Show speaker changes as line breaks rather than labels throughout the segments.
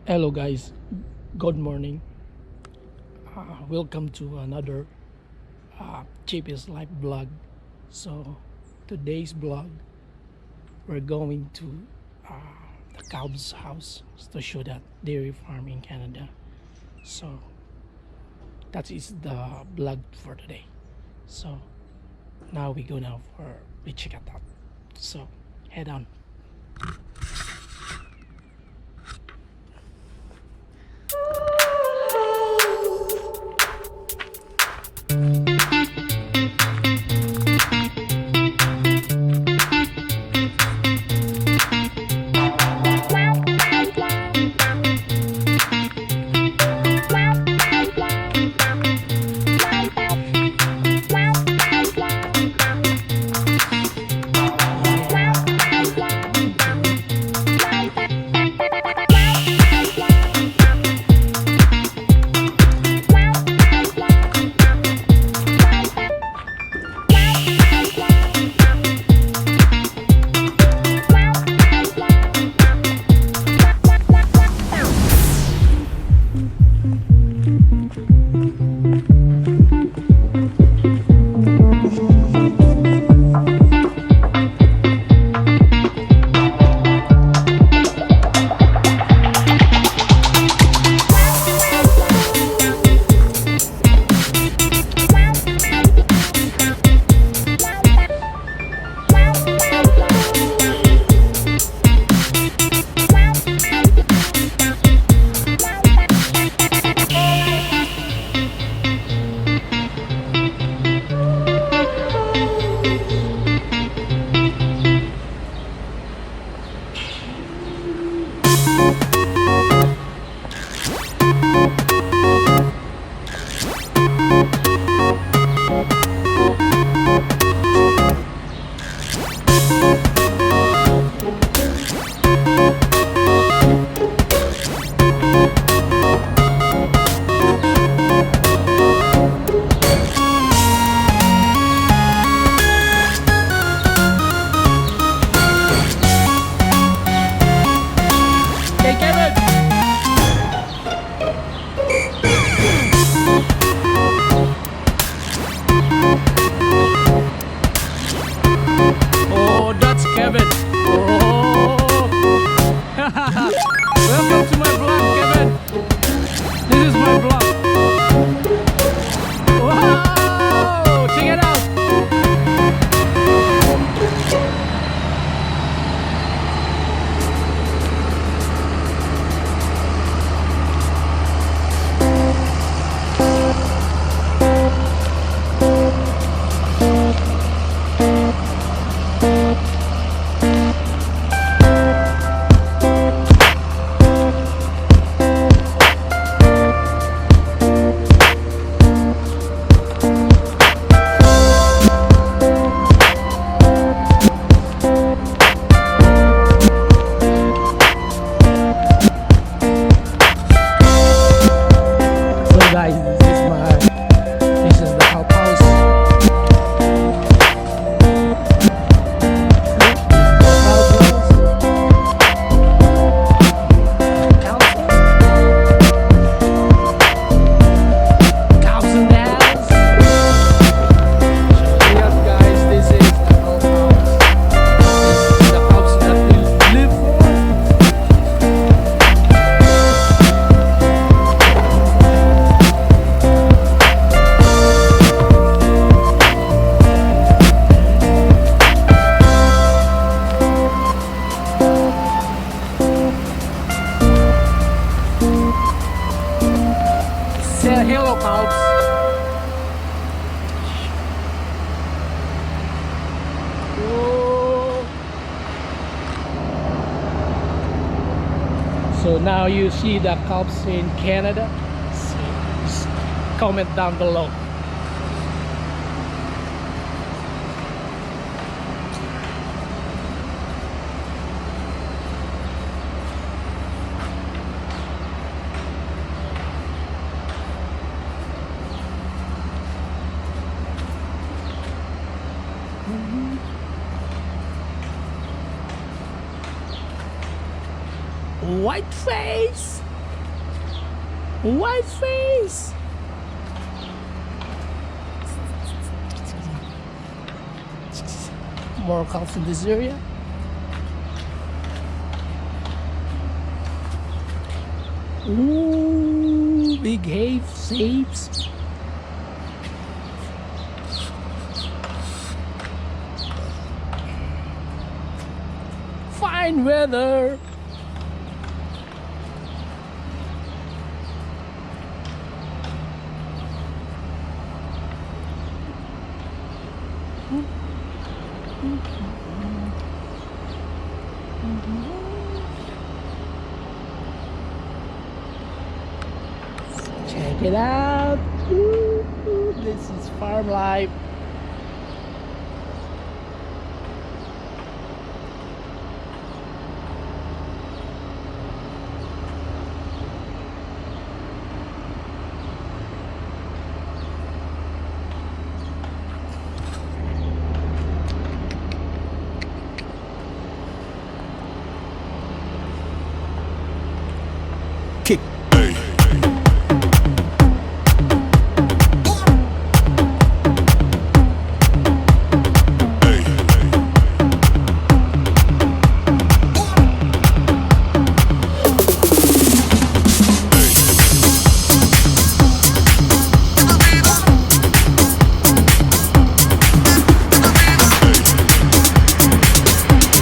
Hello guys, good morning. Welcome to another JP's Life vlog. So today's vlog, we're going to the cow's house to show that dairy farm in Canada. So that is the vlog for today. So now we go now for we check it out. So head on. Hey Kevin! Oh, that's Kevin. Oh. Welcome to my vlog, Kevin. This is my vlog. Wow! Check it out. So guys, this is the Calfhouse. Cows in the house. Yes guys, this is the Calfhouse. This is the house that we live for. Say hello, cows. Oh. So now you see the cows in Canada. So just comment down below. White face. White face! More cows in this area. Ooh, big apes. Fine weather. Check it out. Ooh, this is farm life.
Kick.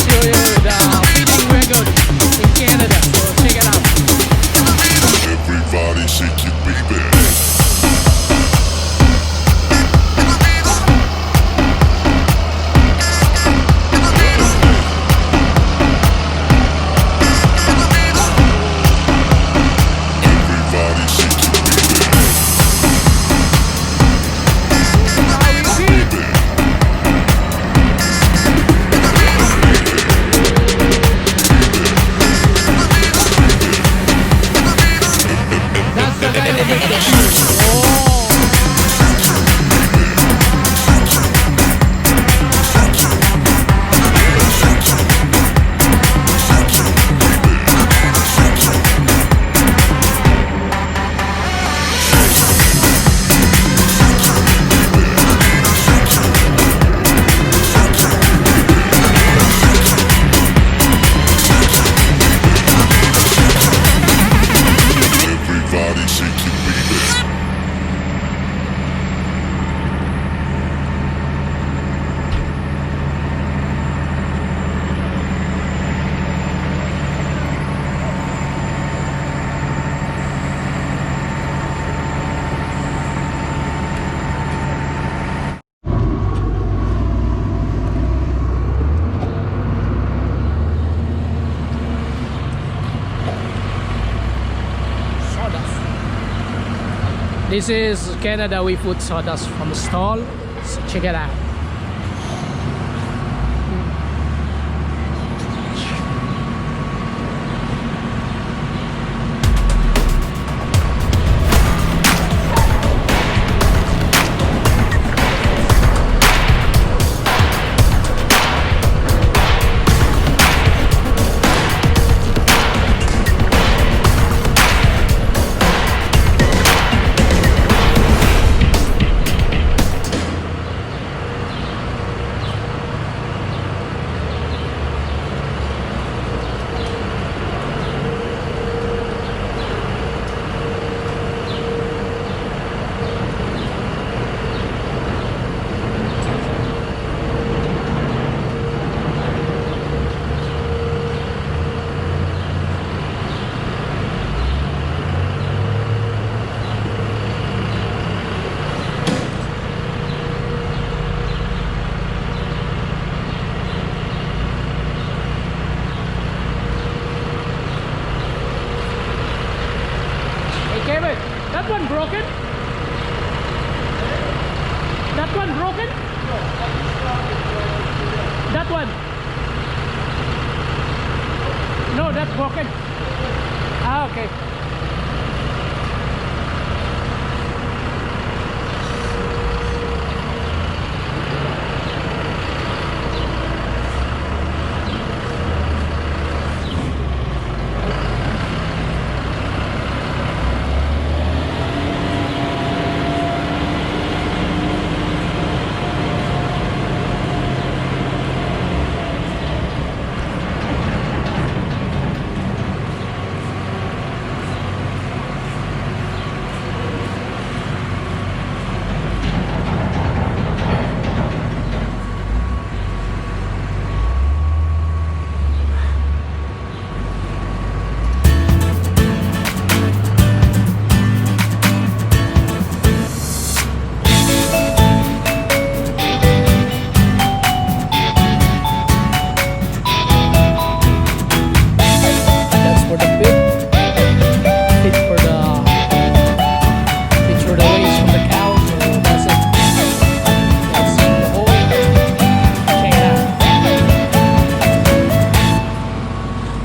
Show you the feeding wagon in Canada. So check it out.
Everybody shake your baby. Everybody shake your baby.
That's the kind of thing that you.
Everybody shake your baby.
Sawdust. This is Canada. We put sawdust from the stall. So check it out. Kevin, that one broken? That one broken? That one? No, that's broken. Ah, okay.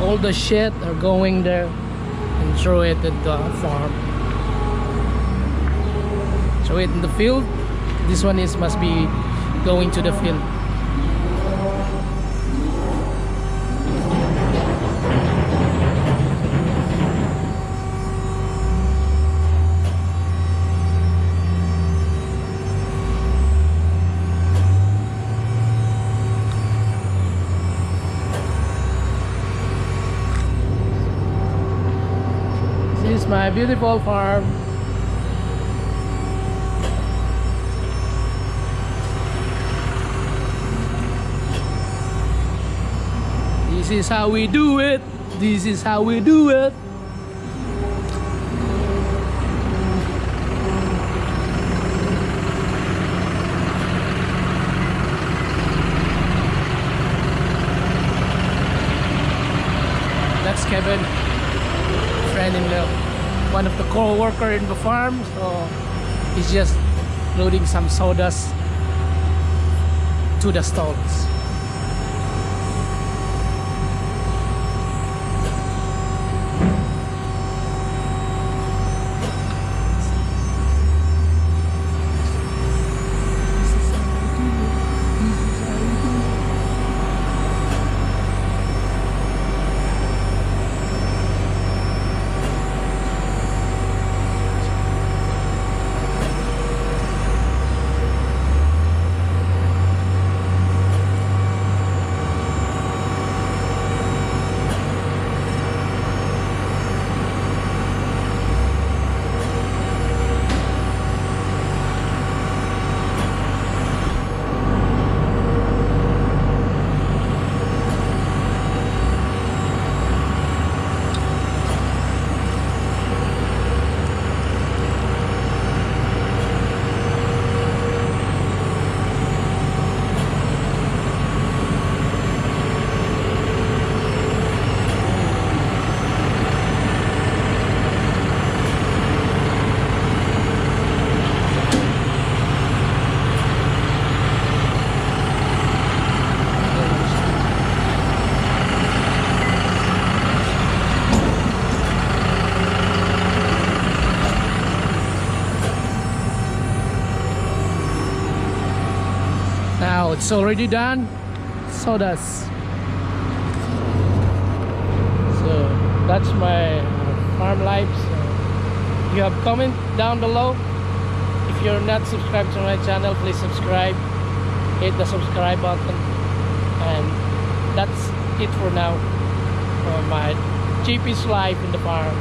all the shit are going there and throw it at the farm. Throw it in the field. This one is must be going to the field. This is my beautiful farm. This is how we do it. This is how we do it. That's Kevin, friend in the one of the co-worker in the farm. So he's just loading some sawdust to the stalls. Now it's already done. Sawdust. So that's my farm life. So you have comment down below. If you're not subscribed to my channel, please subscribe. Hit the subscribe button. And that's it for now for my cheapest life in the farm.